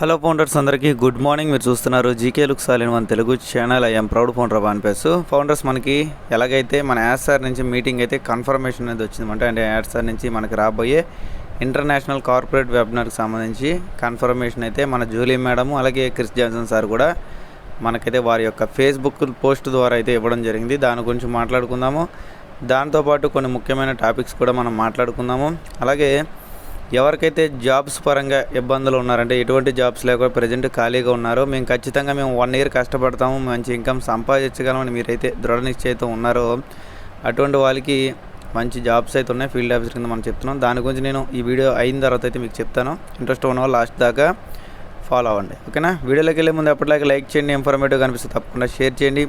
Hello founders అందరికీ good morning. మీరు చూస్తున్నారు GK looks all in one Telugu channel. I'm proud founder వాన్పేస్. Founders మనకి ఎలాగైతే మన యాడ్సార్ నుంచి మీటింగ్ అయితే కన్ఫర్మేషన్ అనేది వచ్చిందన్నమాట. అంటే యాడ్సార్ నుంచి మనకి రాబోయే ఇంటర్నేషనల్ కార్పొరేట్ వెబినార్కి సంబంధించి కన్ఫర్మేషన్ అయితే మన జూలీ మేడము అలాగే క్రిస్ జాన్సన్ సార్ కూడా మనకైతే వారి యొక్క ఫేస్బుక్ పోస్ట్ ద్వారా అయితే ఇవ్వడం జరిగింది. దాని గురించి మాట్లాడుకుందాము. దాంతోపాటు కొన్ని ముఖ్యమైన టాపిక్స్ కూడా మనం మాట్లాడుకుందాము. అలాగే ఎవరికైతే జాబ్స్ పరంగా ఇబ్బందులు ఉన్నారంటే ఎటువంటి జాబ్స్ లేకుండా ప్రజెంట్ ఖాళీగా ఉన్నారో మేము ఖచ్చితంగా 1 ఇయర్ కష్టపడతాము, మంచి ఇన్కమ్ సంపాదించగలమని మీరైతే దృఢ నిశ్చయితో ఉన్నారో అటువంటి వాళ్ళకి మంచి జాబ్స్ అయితే ఉన్నాయి. ఫీల్డ్ ఆఫీసర్ కింద మనం చెప్తున్నాం. దాని గురించి నేను ఈ వీడియో అయిన తర్వాత అయితే మీకు చెప్తాను. ఇంట్రెస్ట్ ఉన్న వాళ్ళు లాస్ట్ దాకా ఫాలో అవ్వండి, ఓకేనా. వీడియోలోకి వెళ్ళే ముందు ఎప్పటిలాగా లైక్ చేయండి, ఇన్ఫర్మేటివ్ కనిపిస్తే తప్పకుండా షేర్ చేయండి.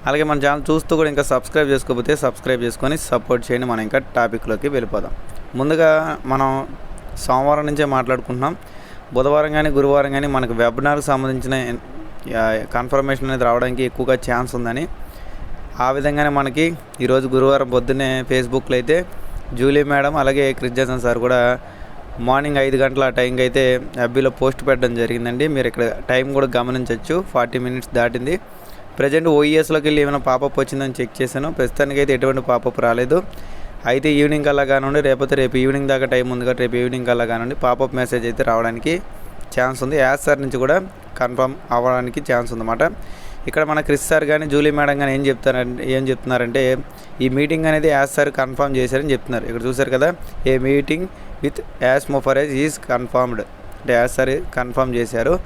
అలాగే మన ఛానల్ చూస్తూ కూడా ఇంకా సబ్స్క్రైబ్ చేసుకోకపోతే సబ్స్క్రైబ్ చేసుకొని సపోర్ట్ చేయండి. మనం ఇంకా టాపిక్లోకి వెళ్ళిపోదాం. ముందుగా మనం సోమవారం నుంచే మాట్లాడుకుంటున్నాం. బుధవారం కానీ గురువారం కానీ మనకు వెబినార్కి సంబంధించిన కన్ఫర్మేషన్ అనేది రావడానికి ఎక్కువగా ఛాన్స్ ఉందని, ఆ విధంగానే మనకి ఈరోజు గురువారం పొద్దున్నే ఫేస్బుక్లో అయితే జూలీ మేడం అలాగే క్రిస్ జాన్సన్ సార్ కూడా మార్నింగ్ 5 గంటల ఆ టైంకి అయితే ఎఫ్బీలో పోస్ట్ పెట్టడం జరిగిందండి. మీరు ఇక్కడ టైం కూడా గమనించవచ్చు, 40 మినిట్స్ దాటింది. ప్రజెంట్ ఓఈఎస్లోకి వెళ్ళి ఏమైనా పాపప్ వచ్చిందని చెక్ చేశాను. ప్రస్తుతానికి అయితే ఎటువంటి పాపప్ రాలేదు. అయితే ఈవినింగ్ కల్లా కానివ్వండి, రేపు ఈవినింగ్ దాకా టైం ఉంది కాబట్టి రేపు ఈవినింగ్ కల్లా కానివ్వండి పాపప్ మెసేజ్ అయితే రావడానికి ఛాన్స్ ఉంది. యాజ్ సార్ నుంచి కూడా కన్ఫర్మ్ అవ్వడానికి ఛాన్స్ ఉందన్నమాట. ఇక్కడ మన క్రిస్ సార్ కానీ జూలీ మేడం కానీ ఏం చెప్తున్నారంటే ఈ మీటింగ్ అనేది యాజ్ సార్ కన్ఫర్మ్ చేశారని చెప్తున్నారు. ఇక్కడ చూసారు కదా, ఏ మీటింగ్ విత్ యాజ్ మొఫరేజ్ ఈజ్ కన్ఫర్మ్డ్ అంటే యాజ్ సార్ కన్ఫర్మ్ చేశారు.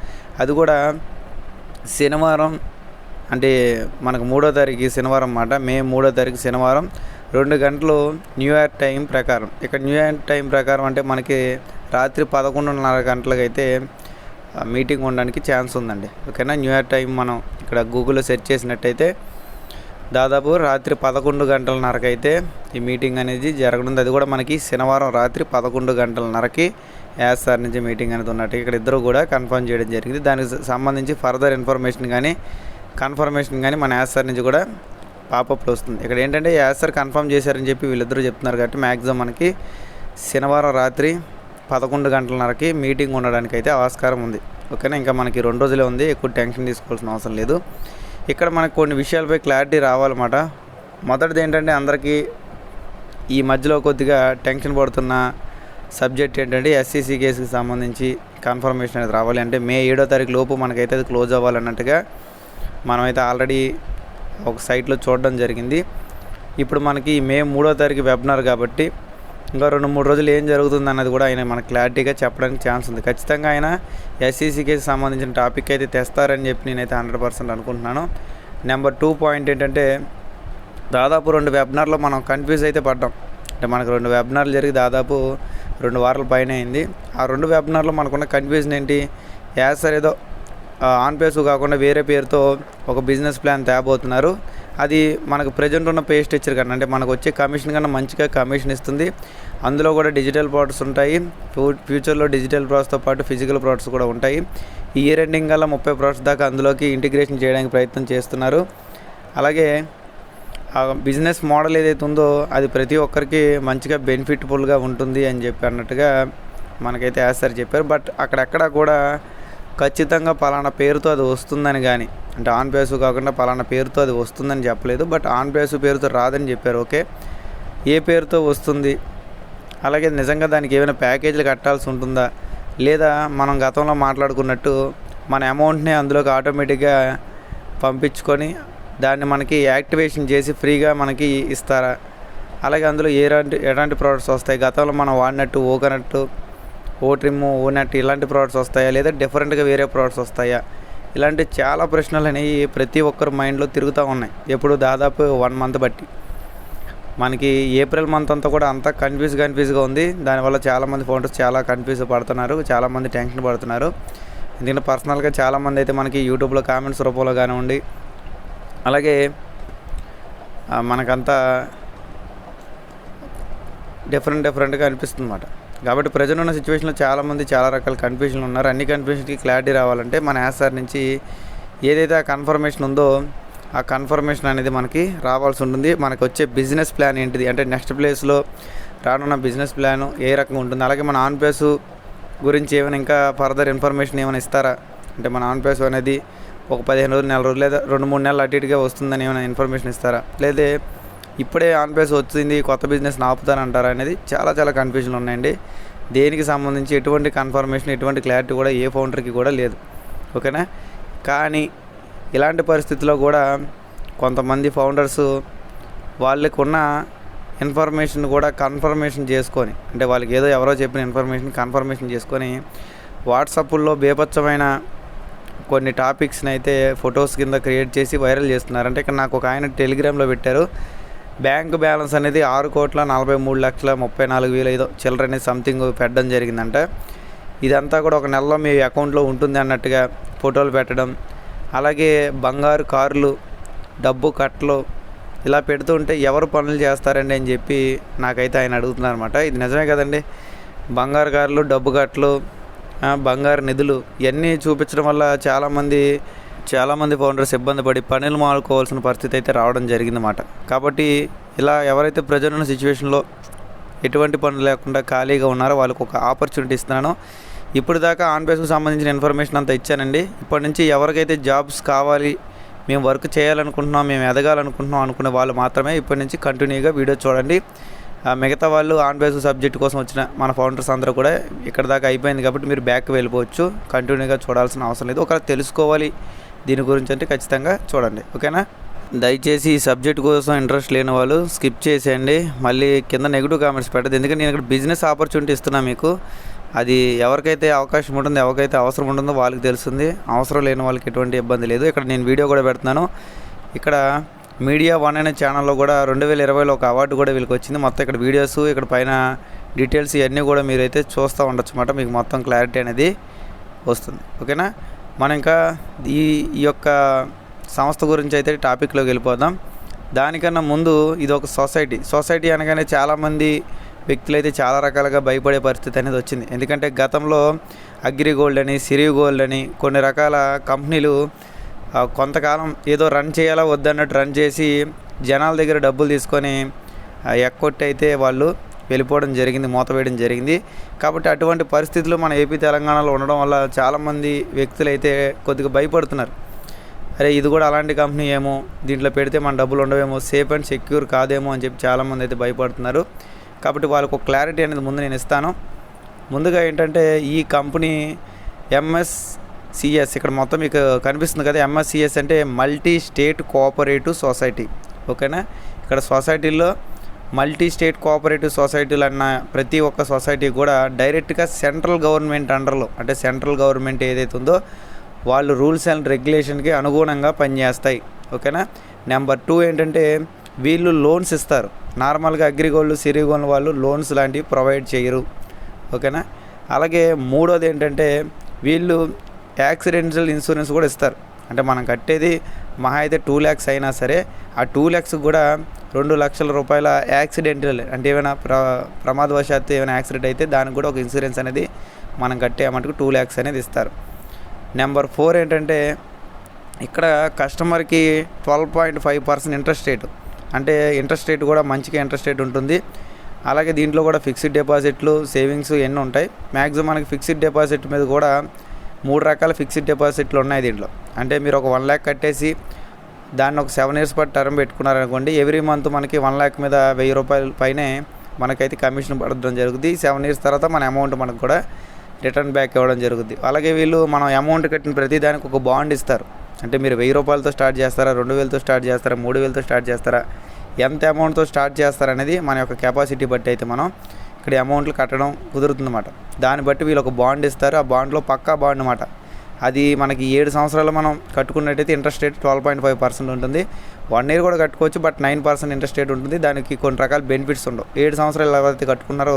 అది కూడా శనివారం అంటే మనకు 3వ తారీఖు శనివారం అన్నమాట. మే 3వ తారీఖు శనివారం 2 గంటలు న్యూయార్క్ టైం ప్రకారం. ఇక్కడ న్యూయార్క్ టైం ప్రకారం అంటే మనకి రాత్రి 11:30 గంటలకు అయితే మీటింగ్ ఉండడానికి ఛాన్స్ ఉందండి, ఓకేనా. న్యూయార్క్ టైం మనం ఇక్కడ గూగుల్లో సెర్చ్ చేసినట్టయితే దాదాపు రాత్రి 11:30 అయితే ఈ మీటింగ్ అనేది జరగనుంది. అది కూడా మనకి శనివారం రాత్రి 11:30కి యాస్ఆర్ నుంచి మీటింగ్ అనేది ఉన్నట్టు ఇక్కడ ఇద్దరు కూడా కన్ఫర్మ్ చేయడం జరిగింది. దానికి సంబంధించి ఫర్దర్ ఇన్ఫర్మేషన్ కానీ కన్ఫర్మేషన్ కానీ మన యాస్ఆర్ నుంచి కూడా పాపప్లో వస్తుంది. ఇక్కడ ఏంటంటే యాస్ఆర్ కన్ఫర్మ్ చేశారని చెప్పి వీళ్ళిద్దరూ చెప్తున్నారు కాబట్టి మ్యాక్సిమం మనకి శనివారం రాత్రి 11:30కి మీటింగ్ ఉండడానికి అయితే ఆస్కారం ఉంది, ఓకేనా. ఇంకా మనకి 2 రోజులే ఉంది, ఎక్కువ టెన్షన్ తీసుకోవాల్సిన అవసరం లేదు. ఇక్కడ మనకు కొన్ని విషయాలపై క్లారిటీ రావాలన్నమాట. మొదటిది ఏంటంటే అందరికీ ఈ మధ్యలో కొద్దిగా టెన్షన్ పడుతున్న సబ్జెక్ట్ ఏంటంటే ఎస్సీసీ కేసుకి సంబంధించి కన్ఫర్మేషన్ అనేది రావాలి. అంటే మే 7వ తారీఖు లోపు మనకైతే అది క్లోజ్ అవ్వాలన్నట్టుగా మనమైతే ఆల్రెడీ ఒక సైట్లో చూడడం జరిగింది. ఇప్పుడు మనకి మే 3వ తారీఖు వెబినార్ కాబట్టి ఇంకా 2-3 రోజులు ఏం జరుగుతుంది అన్నది కూడా ఆయన మనకు క్లారిటీగా చెప్పడానికి ఛాన్స్ ఉంది. ఖచ్చితంగా ఆయన ఎస్సీసీ కేసు సంబంధించిన టాపిక్ అయితే తెస్తారని చెప్పి నేనైతే 100% అనుకుంటున్నాను. నెంబర్ 2 పాయింట్ ఏంటంటే దాదాపు 2 వెబినార్లో మనం కన్ఫ్యూజ్ అయితే పడ్డాం. అంటే మనకు 2 వెబినార్లు జరిగి దాదాపు 2 వారాల పైన అయింది. ఆ 2 వెబినార్లో మనకున్న కన్ఫ్యూజన్ ఏంటి, యాజ్ సార్ ఏదో ఆన్పేస్ కాకుండా వేరే పేరుతో ఒక బిజినెస్ ప్లాన్ తేబోతున్నారు. అది మనకు ప్రజెంట్ ఉన్న పే స్ట్రక్చర్ కన్నా అంటే మనకు వచ్చే కమిషన్ కన్నా మంచిగా కమిషన్ ఇస్తుంది. అందులో కూడా డిజిటల్ ప్రోడక్ట్స్ ఉంటాయి. ఫ్యూచర్లో డిజిటల్ ప్రోడక్ట్స్తో పాటు ఫిజికల్ ప్రోడక్ట్స్ కూడా ఉంటాయి. ఈ ఇయర్ ఎండింగ్ కల్లా 30 ప్రోడక్ట్స్ దాకా అందులోకి ఇంటిగ్రేషన్ చేయడానికి ప్రయత్నం చేస్తున్నారు. అలాగే ఆ బిజినెస్ మోడల్ ఏదైతే ఉందో అది ప్రతి ఒక్కరికి మంచిగా బెనిఫిట్ఫుల్గా ఉంటుంది అని చెప్పి అన్నట్టుగా మనకైతే యాస్ఆర్ చెప్పారు. బట్ అక్కడెక్కడ కూడా ఖచ్చితంగా పలానా పేరుతో అది వస్తుందని కానీ అంటే ఆన్పేస్ కాకుండా పలానా పేరుతో అది వస్తుందని చెప్పలేదు. బట్ ఆన్పేస్ పేరుతో రాదని చెప్పారు, ఓకే. ఏ పేరుతో వస్తుంది, అలాగే నిజంగా దానికి ఏమైనా ప్యాకేజీలు కట్టాల్సి ఉంటుందా లేదా మనం గతంలో మాట్లాడుకున్నట్టు మన అమౌంట్ని అందులోకి ఆటోమేటిక్గా పంపించుకొని దాన్ని మనకి యాక్టివేషన్ చేసి ఫ్రీగా మనకి ఇస్తారా, అలాగే అందులో ఎలాంటి ప్రోడక్ట్స్ వస్తాయి, గతంలో మనం వాడినట్టు ఓకనట్టు ఓట్రిమ్ ఓనట్ ఇలాంటి ప్రోడక్ట్స్ వస్తాయా లేదా డిఫరెంట్గా వేరే ప్రోడక్ట్స్ వస్తాయా, ఇలాంటి చాలా ప్రశ్నలు అనేవి ప్రతి ఒక్కరి మైండ్లో తిరుగుతూ ఉన్నాయి. ఎప్పుడు దాదాపు 1 మంత్ బట్టి మనకి ఏప్రిల్ మంత్ అంతా కూడా అంతా కన్ఫ్యూజ్గా ఉంది. దానివల్ల చాలామంది ఫౌండర్స్ చాలా కన్ఫ్యూజ్ పడుతున్నారు, చాలామంది టెన్షన్ పడుతున్నారు. ఎందుకంటే పర్సనల్గా చాలామంది అయితే మనకి యూట్యూబ్లో కామెంట్స్ రూపంలో కానివ్వండి అలాగే మనకంతా డిఫరెంట్గా అనిపిస్తుంది అన్నమాట. కాబట్టి ప్రజెంట్ ఉన్న సిచ్యువేషన్లో చాలామంది చాలా రకాల కన్ఫ్యూజన్లు ఉన్నారు. అన్ని కన్ఫ్యూజన్కి క్లారిటీ రావాలంటే మన యాస్ఆర్ నుంచి ఏదైతే ఆ కన్ఫర్మేషన్ ఉందో ఆ కన్ఫర్మేషన్ అనేది మనకి రావాల్సి ఉంటుంది. మనకు వచ్చే బిజినెస్ ప్లాన్ ఏంటిది అంటే నెక్స్ట్ ప్లేస్లో రానున్న బిజినెస్ ప్లాన్ ఏ రకంగా ఉంటుంది, అలాగే మన ఆన్పేస్ గురించి ఏమైనా ఇంకా ఫర్దర్ ఇన్ఫర్మేషన్ ఏమైనా ఇస్తారా? అంటే మన ఆన్ పేస్ అనేది ఒక 15 రోజులు, నెల రోజులు లేదా 2-3 నెలలు అటు ఇటుగా వస్తుందని ఏమైనా ఇన్ఫర్మేషన్ ఇస్తారా? లేదా ఇప్పుడే ఆన్ పేస్ వచ్చింది కొత్త బిజినెస్ని ఆపుతారంటారా అనేది చాలా కన్ఫ్యూజన్లు ఉన్నాయండి. దేనికి సంబంధించి ఎటువంటి కన్ఫర్మేషన్, ఎటువంటి క్లారిటీ కూడా ఏ ఫౌండర్కి కూడా లేదు. ఓకేనా? కానీ ఇలాంటి పరిస్థితుల్లో కూడా కొంతమంది ఫౌండర్స్ వాళ్ళకు ఉన్న ఇన్ఫర్మేషన్ కూడా కన్ఫర్మేషన్ చేసుకొని, అంటే వాళ్ళకి ఏదో ఎవరో చెప్పిన ఇన్ఫర్మేషన్ కన్ఫర్మేషన్ చేసుకొని వాట్సాప్లో బేపచ్చమైన కొన్ని టాపిక్స్ని అయితే ఫొటోస్ కింద క్రియేట్ చేసి వైరల్ చేస్తున్నారు. అంటే ఇక్కడ నాకు ఒక ఆయన టెలిగ్రామ్లో పెట్టారు, బ్యాంక్ బ్యాలెన్స్ అనేది 6,43,34,000 ఏదో చిల్లర అనేది సంథింగ్ పెట్టడం జరిగిందంట. ఇదంతా కూడా ఒక నెలలో మీ అకౌంట్లో ఉంటుంది అన్నట్టుగా ఫోటోలు పెట్టడం, అలాగే బంగారు కార్లు, డబ్బు కట్టలు ఇలా పెడుతుంటే ఎవరు పనులు చేస్తారండి అని చెప్పి నాకైతే ఆయన అడుగుతున్నారు అనమాట. ఇది నిజమే కదండి. బంగారు కార్లు, డబ్బు కట్టలు, బంగారు నిధులు ఇవన్నీ చూపించడం వల్ల చాలామంది ఫౌండర్స్ ఇబ్బంది పడి పనులు మానుకోవాల్సిన పరిస్థితి అయితే రావడం జరిగిందన్నమాట. కాబట్టి ఇలా ఎవరైతే ప్రజెంట్ ఉన్న సిచ్యువేషన్లో ఎటువంటి పనులు లేకుండా ఖాళీగా ఉన్నారో వాళ్ళకు ఒక ఆపర్చునిటీ ఇస్తున్నాను. ఇప్పుడు దాకా ఆన్ బేస్కు సంబంధించిన ఇన్ఫర్మేషన్ అంతా ఇచ్చానండి. ఇప్పటి నుంచి ఎవరికైతే జాబ్స్ కావాలి, మేము వర్క్ చేయాలనుకుంటున్నాం, మేము ఎదగాలనుకుంటున్నాం అనుకునే వాళ్ళు మాత్రమే ఇప్పటి నుంచి కంటిన్యూగా వీడియో చూడండి. మిగతా వాళ్ళు ఆన్ బేస్ సబ్జెక్ట్ కోసం వచ్చిన మన ఫౌండర్స్ అందరూ కూడా ఇక్కడ దాకా అయిపోయింది కాబట్టి మీరు బ్యాక్ వెళ్ళిపోవచ్చు. కంటిన్యూగా చూడాల్సిన అవసరం లేదు. ఒకవేళ తెలుసుకోవాలి దీని గురించి అంటే ఖచ్చితంగా చూడండి. ఓకేనా? దయచేసి ఈ సబ్జెక్ట్ కోసం ఇంట్రెస్ట్ లేని వాళ్ళు స్కిప్ చేసేయండి. మళ్ళీ కింద నెగిటివ్ కామెంట్స్ పెట్టదు. ఎందుకంటే నేను ఇక్కడ బిజినెస్ ఆపర్చునిటీ ఇస్తున్నాను మీకు. అది ఎవరికైతే అవకాశం ఉంటుందో, ఎవరికైతే అవసరం ఉంటుందో వాళ్ళకి తెలుస్తుంది. అవసరం లేని వాళ్ళకి ఎటువంటి ఇబ్బంది లేదు. ఇక్కడ నేను వీడియో కూడా పెడుతున్నాను. ఇక్కడ మీడియా వన్ అనే ఛానల్లో కూడా 2020లో ఒక అవార్డు కూడా వీళ్ళకి వచ్చింది. మొత్తం ఇక్కడ వీడియోస్, ఇక్కడ పైన డీటెయిల్స్ ఇవన్నీ కూడా మీరైతే చూస్తూ ఉండొచ్చు అన్నమాట. మీకు మొత్తం క్లారిటీ అనేది వస్తుంది. ఓకేనా? మనం ఇంకా ఈ యొక్క సంస్థ గురించి అయితే టాపిక్లోకి వెళ్ళిపోదాం. దానికన్నా ముందు ఇది ఒక సొసైటీ అనగానే చాలామంది వ్యక్తులు అయితే చాలా రకాలుగా భయపడే పరిస్థితి అనేది వచ్చింది. ఎందుకంటే గతంలో అగ్రిగోల్డ్ అని, సిరి గోల్డ్ అని కొన్ని రకాల కంపెనీలు కొంతకాలం ఏదో రన్ చేయాలా వద్దన్నట్టు రన్ చేసి జనాల దగ్గర డబ్బులు తీసుకొని ఎక్కొట్టి అయితే వాళ్ళు వెళ్ళిపోవడం జరిగింది, మూత వేయడం జరిగింది. కాబట్టి అటువంటి పరిస్థితులు మన ఏపీ తెలంగాణలో ఉండడం వల్ల చాలామంది వ్యక్తులు అయితే కొద్దిగా భయపడుతున్నారు. అరే ఇది కూడా అలాంటి కంపెనీ ఏమో, దీంట్లో పెడితే మన డబ్బులు ఉండవేమో, సేఫ్ అండ్ సెక్యూర్ కాదేమో అని చెప్పి చాలామంది అయితే భయపడుతున్నారు. కాబట్టి వాళ్ళకు ఒక క్లారిటీ అనేది ముందు నేను ఇస్తాను. ముందుగా ఏంటంటే ఈ కంపెనీ MSCS ఇక్కడ మొత్తం మీకు కనిపిస్తుంది కదా. MSCS అంటే మల్టీ స్టేట్ కోఆపరేటివ్ సొసైటీ. ఓకేనా? ఇక్కడ సొసైటీలో మల్టీ స్టేట్ కోఆపరేటివ్ సొసైటీలు అన్న ప్రతి ఒక్క సొసైటీ కూడా డైరెక్ట్గా సెంట్రల్ గవర్నమెంట్ అండర్లో, అంటే సెంట్రల్ గవర్నమెంట్ ఏదైతే ఉందో వాళ్ళు రూల్స్ అండ్ రెగ్యులేషన్కి అనుగుణంగా పనిచేస్తాయి. ఓకేనా? నెంబర్ 2 ఏంటంటే వీళ్ళు లోన్స్ ఇస్తారు. నార్మల్గా అగ్రిగోల్డ్, సిరిగోల్డ్ వాళ్ళు లోన్స్ లాంటివి ప్రొవైడ్ చేయరు. ఓకేనా? అలాగే మూడోది ఏంటంటే వీళ్ళు యాక్సిడెంటల్ ఇన్సూరెన్స్ కూడా ఇస్తారు. అంటే మనం కట్టేది మహా అయితే 2 lakhs అయినా సరే ఆ 2 lakhs కూడా 2 లక్షల రూపాయల యాక్సిడెంటల్, అంటే ఏమైనా ప్రమాదవశాత్తు ఏమైనా యాక్సిడెంట్ అయితే దానికి కూడా ఒక ఇన్సూరెన్స్ అనేది మనం కట్టే అమౌంట్కి 2 lakhs అనేది ఇస్తారు. నెంబర్ 4 ఏంటంటే ఇక్కడ కస్టమర్కి 12.5% ఇంట్రెస్ట్ రేటు, అంటే ఇంట్రెస్ట్ రేట్ కూడా మంచిగా ఇంట్రెస్ట్ రేట్ ఉంటుంది. అలాగే దీంట్లో కూడా ఫిక్స్డ్ డిపాజిట్లు, సేవింగ్స్ ఎన్ని ఉంటాయి. మ్యాక్సిమం మనకి ఫిక్స్డ్ డిపాజిట్ మీద కూడా 3 రకాల ఫిక్స్డ్ డిపాజిట్లు ఉన్నాయి దీంట్లో. అంటే మీరు ఒక 1 lakh కట్టేసి దాన్ని ఒక 7 years పాటు టర్మ్ పెట్టుకున్నారనుకోండి, ఎవ్రీ మంత్ మనకి 1 lakh మీద 1000 రూపాయల పైనే మనకైతే కమిషన్ పడడం జరుగుతుంది. 7 years తర్వాత మన అమౌంట్ మనకు కూడా రిటర్న్ బ్యాక్ ఇవ్వడం జరుగుతుంది. అలాగే వీళ్ళు మనం అమౌంట్ కట్టిన ప్రతి దానికి ఒక బాండ్ ఇస్తారు. అంటే మీరు 1000 రూపాయలతో స్టార్ట్ చేస్తారా, 2000తో స్టార్ట్ చేస్తారా, 3000తో స్టార్ట్ చేస్తారా, ఎంత అమౌంట్తో స్టార్ట్ చేస్తారనేది మన యొక్క కెపాసిటీ బట్టి అయితే మనం ఇక్కడ అమౌంట్లు కట్టడం కుదురుతుందన్నమాట. దాన్ని బట్టి వీళ్ళు ఒక బాండ్ ఇస్తారు. ఆ బాండ్లో పక్కా బాండ్ అన్నమాట. అది మనకి 7 సంవత్సరాలు మనం కట్టుకున్నట్టయితే ఇంట్రెస్ట్ రేట్ 12.5% ఉంటుంది. 1 year కూడా కట్టుకోవచ్చు, బట్ 9% ఇంట్రెస్ట్ రేట్ ఉంటుంది. దానికి కొన్ని రకాల బెనిఫిట్స్ ఉండవు. 7 సంవత్సరాలు ఎవరైతే కట్టుకున్నారో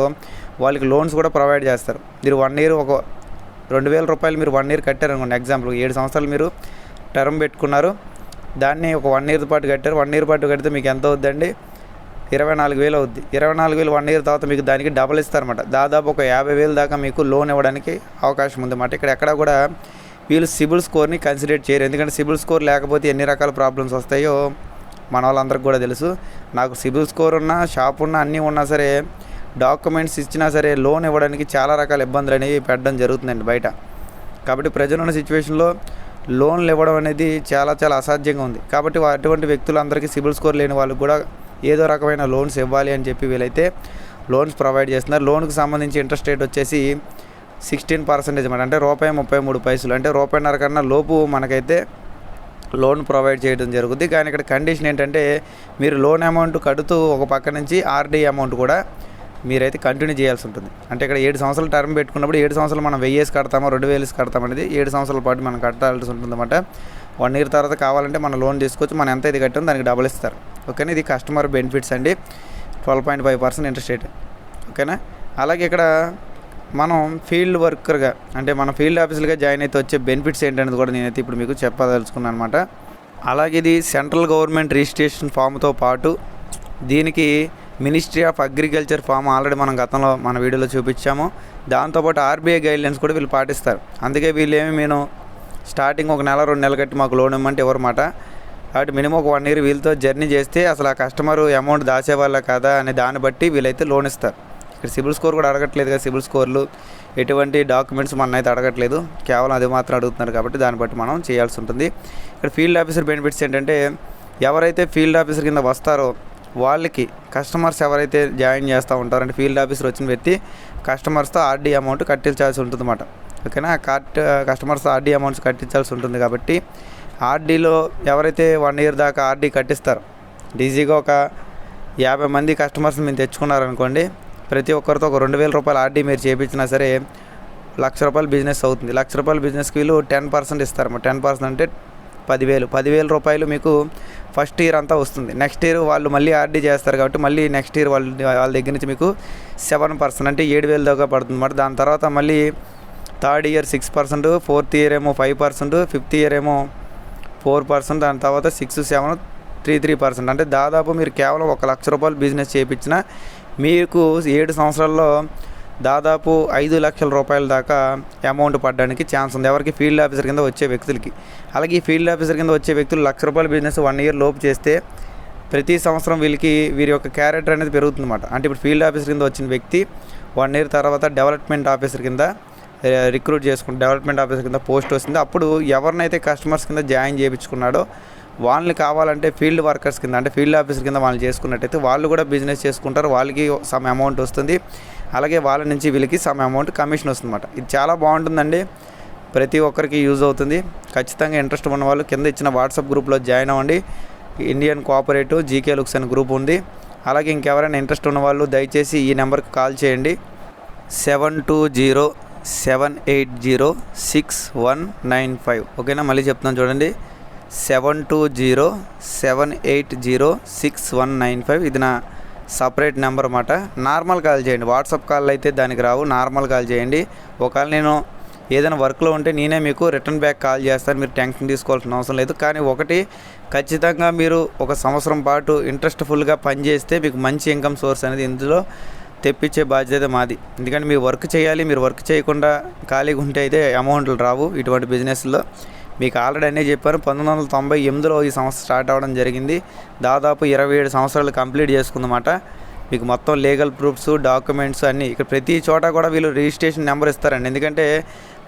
వాళ్ళకి లోన్స్ కూడా ప్రొవైడ్ చేస్తారు. మీరు 1 year ఒక 2000 రూపాయలు మీరు 1 year కట్టారనుకోండి, ఎగ్జాంపుల్ 7 సంవత్సరాలు మీరు టర్మ్ పెట్టుకున్నారు, దాన్ని ఒక 1 year పాటు కట్టారు. 1 year పాటు కడితే మీకు ఎంత అవుద్దండి? 24,000 అవుద్ది. 24,000 1 year తర్వాత మీకు దానికి డబల్ ఇస్తారన్నమాట. దాదాపు ఒక 50,000 దాకా మీకు లోన్ ఇవ్వడానికి అవకాశం ఉందన్నమాట. ఇక్కడ ఎక్కడ కూడా వీళ్ళు సిబిల్ స్కోర్ని కన్సిడర్ చేయరు. ఎందుకంటే సిబిల్ స్కోర్ లేకపోతే ఎన్ని రకాల ప్రాబ్లమ్స్ వస్తాయో మన వాళ్ళందరికీ కూడా తెలుసు. నాకు సిబిల్ స్కోర్ ఉన్నా, షాప్ ఉన్నా, అన్నీ ఉన్నా సరే డాక్యుమెంట్స్ ఇచ్చినా సరే లోన్ ఇవ్వడానికి చాలా రకాల ఇబ్బందులు అనేవి పెట్టడం జరుగుతుందండి బయట. కాబట్టి ప్రజలు ఉన్న సిచ్యువేషన్లో లోన్లు ఇవ్వడం అనేది చాలా చాలా అసాధ్యంగా ఉంది. కాబట్టి అటువంటి వ్యక్తులందరికీ సిబిల్ స్కోర్ లేని వాళ్ళకి కూడా ఏదో రకమైన లోన్స్ ఇవ్వాలి అని చెప్పి వీళ్ళైతే లోన్స్ ప్రొవైడ్ చేస్తున్నారు. లోన్కి సంబంధించి ఇంట్రెస్ట్ రేట్ వచ్చేసి 16% అన్నమాట. అంటే ₹1.33 అంటే ₹1.50 కన్నా లోపు మనకైతే లోన్ ప్రొవైడ్ చేయడం జరుగుతుంది. కానీ ఇక్కడ కండిషన్ ఏంటంటే మీరు లోన్ అమౌంట్ కడుతూ ఒక పక్క నుంచి ఆర్డీ అమౌంట్ కూడా మీరైతే కంటిన్యూ చేయాల్సి ఉంటుంది. అంటే ఇక్కడ 7 సంవత్సరాల టర్మ్ పెట్టుకున్నప్పుడు 7 సంవత్సరాలు మనం 1000 కడతామో 2000 కడతాం అనేది 7 సంవత్సరాల పాటు మనం కట్టాల్సి ఉంటుందన్నమాట. 1 ఇయర్ తర్వాత కావాలంటే మనం లోన్ తీసుకోవచ్చు. మనం ఎంత ఇది కట్టామో దానికి డబుల్ ఇస్తారు. ఓకేనా, ఇది కస్టమర్ బెనిఫిట్స్ అండి. 12.5% ఇంట్రెస్ట్ రేట్. ఓకేనా, అలాగే ఇక్కడ మనం ఫీల్డ్ వర్కర్గా అంటే మన ఫీల్డ్ ఆఫీసర్గా జాయిన్ అయితే వచ్చే బెనిఫిట్స్ ఏంటనేది కూడా నేనైతే ఇప్పుడు మీకు చెప్పదలుచుకున్నాను అనమాట. అలాగే ఇది సెంట్రల్ గవర్నమెంట్ రిజిస్ట్రేషన్ ఫామ్తో పాటు దీనికి ministry of agriculture form already మనం గతంలో మన వీడియోలో చూపించాము. దాంతోపాటు ఆర్బీఐ గైడ్లైన్స్ కూడా వీళ్ళు పాటిస్తారు. అందుకే వీళ్ళు నేను స్టార్టింగ్ ఒక నెల 2 నెలలు కట్టి మాకు లోన్ ఇవ్వమంటే ఎవరన్నమాట. కాబట్టి మినిమం ఒక 1 ఇయర్ వీళ్ళతో జర్నీ చేస్తే అసలు ఆ కస్టమర్ అమౌంట్ దాచేవాళ్ళ కదా అనే దాన్ని బట్టి వీళ్ళైతే లోన్ ఇస్తారు. ఇక్కడ సిబిల్ స్కోర్ కూడా అడగట్లేదు కదా, సిబిల్ స్కోర్లు ఎటువంటి డాక్యుమెంట్స్ మన అయితే అడగట్లేదు, కేవలం అది మాత్రం అడుగుతున్నారు. కాబట్టి దాన్ని బట్టి మనం చేయాల్సి ఉంటుంది. ఇక్కడ ఫీల్డ్ ఆఫీసర్ బెనిఫిట్స్ ఏంటంటే ఎవరైతే ఫీల్డ్ ఆఫీసర్ కింద వస్తారో వాళ్ళకి కస్టమర్స్ ఎవరైతే జాయిన్ చేస్తూ ఉంటారో అంటే ఫీల్డ్ ఆఫీసర్ వచ్చిన వ్యక్తి కస్టమర్స్తో ఆర్డీ అమౌంట్ కట్టించాల్సి ఉంటుంది అన్నమాట. ఓకేనా, కస్టమర్స్తో ఆర్డీ అమౌంట్స్ కట్టించాల్సి ఉంటుంది. కాబట్టి ఆర్డీలో ఎవరైతే 1 ఇయర్ దాకా ఆర్డీ కట్టిస్తారో ఈజీగా ఒక 50 మంది కస్టమర్స్ని మీరు తెచ్చుకున్నారనుకోండి, ప్రతి ఒక్కరితో ఒక ₹2,000 ఆర్డీ మీరు చేయించినా సరే ₹1,00,000 బిజినెస్ అవుతుంది. ₹1,00,000 బిజినెస్కి వీళ్ళు 10% ఇస్తారు. 10% అంటే 10,000 మీకు ఫస్ట్ ఇయర్ అంతా వస్తుంది. నెక్స్ట్ ఇయర్ వాళ్ళు మళ్ళీ ఆర్డీ చేస్తారు కాబట్టి మళ్ళీ నెక్స్ట్ ఇయర్ వాళ్ళ దగ్గర నుంచి మీకు 7% అంటే 7,000 దాకా పడుతుంది అన్నమాట. దాని తర్వాత మళ్ళీ థర్డ్ ఇయర్ 6%, ఫోర్త్ ఇయర్ ఏమో 5%, ఫిఫ్త్ ఇయర్ ఏమో 4%, దాని తర్వాత 6, 7, 3% అంటే దాదాపు మీరు కేవలం ₹1,00,000 బిజినెస్ చేయించినా మీకు 7 సంవత్సరాల్లో దాదాపు ₹5,00,000 దాకా అమౌంట్ పడడానికి ఛాన్స్ ఉంది ఎవరికి, ఫీల్డ్ ఆఫీసర్ కింద వచ్చే వ్యక్తులకి. అలాగే ఈ ఫీల్డ్ ఆఫీసర్ కింద వచ్చే వ్యక్తులు ₹1,00,000 బిజినెస్ 1 ఇయర్ లోపు చేస్తే ప్రతి సంవత్సరం వీరి యొక్క క్యారెక్టర్ అనేది పెరుగుతుందన్నమాట. అంటే ఇప్పుడు ఫీల్డ్ ఆఫీసర్ కింద వచ్చిన వ్యక్తి 1 ఇయర్ తర్వాత డెవలప్మెంట్ ఆఫీసర్ కింద రిక్రూట్ చేసుకుంటే డెవలప్మెంట్ ఆఫీసర్ కింద పోస్ట్ వస్తుంది. అప్పుడు ఎవరినైతే కస్టమర్స్ కింద జాయిన్ చేయించుకున్నాడో వాళ్ళని కావాలంటే ఫీల్డ్ వర్కర్స్ కింద అంటే ఫీల్డ్ ఆఫీసర్ కింద వాళ్ళు చేసుకున్నట్టయితే వాళ్ళు కూడా బిజినెస్ చేసుకుంటారు, వాళ్ళకి సమ్ అమౌంట్ వస్తుంది. అలాగే వాళ్ళ నుంచి వీళ్ళకి సమ్ అమౌంట్ కమిషన్ వస్తుందన్నమాట. ఇది చాలా బాగుంటుందండి, ప్రతి ఒక్కరికి యూజ్ అవుతుంది. ఖచ్చితంగా ఇంట్రెస్ట్ ఉన్న వాళ్ళు కింద ఇచ్చిన వాట్సాప్ గ్రూప్లో జాయిన్ అవ్వండి. ఇండియన్ కోఆపరేటివ్ జీకే లుక్స్ అనే గ్రూప్ ఉంది. అలాగే ఇంకెవరైనా ఇంట్రెస్ట్ ఉన్న వాళ్ళు దయచేసి ఈ నెంబర్కి కాల్ చేయండి, 720-780-6195. ఓకేనా, మళ్ళీ చెప్తున్నాను చూడండి, 720-780-6195. ఇది నా సపరేట్ నెంబర్ అన్నమాట. నార్మల్ కాల్ చేయండి, వాట్సాప్ కాల్ అయితే దానికి రావు, నార్మల్ కాల్ చేయండి. ఒకవేళ నేను ఏదైనా వర్క్లో ఉంటే నేనే మీకు రిటర్న్ బ్యాక్ కాల్ చేస్తాను, మీరు టెన్షన్ తీసుకోవాల్సిన అవసరం లేదు. కానీ ఒకటి ఖచ్చితంగా మీరు 1 సంవత్సరం పాటు ఇంట్రెస్ట్ఫుల్గా పనిచేస్తే మీకు మంచి ఇన్కమ్ సోర్స్ అనేది ఇందులో తెప్పించే బాధ్యత మాది. ఎందుకంటే మీరు వర్క్ చేయాలి, మీరు వర్క్ చేయకుండా ఖాళీగా ఉంటే అయితే అమౌంట్లు రావు ఇటువంటి బిజినెస్లో. మీకు ఆల్రెడీ అన్నీ చెప్పాను, 1998లో ఈ సంస్థ స్టార్ట్ అవ్వడం జరిగింది. దాదాపు 27 సంవత్సరాలు కంప్లీట్ చేసుకుందన్నమాట. మీకు మొత్తం లీగల్ ప్రూఫ్స్, డాక్యుమెంట్స్ అన్నీ ఇక్కడ ప్రతి చోట కూడా వీళ్ళు రిజిస్ట్రేషన్ నెంబర్ ఇస్తారండి. ఎందుకంటే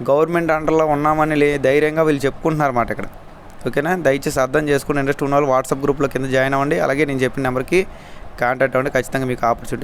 గవర్నమెంట్ అండర్లో ఉన్నామని ధైర్యంగా వీళ్ళు చెప్పుకుంటున్నారు అన్నమాట ఇక్కడ. ఓకేనా, దయచేసి అర్థం చేసుకుని ఇంట్రెస్ట్ ఉన్న వాళ్ళు వాట్సాప్ గ్రూప్లో కింద జాయిన్ అవ్వండి. అలాగే నేను చెప్పిన నెంబర్కి కాంటాక్ట్ అవ్వండి, ఖచ్చితంగా మీకు ఆపర్చునిటీ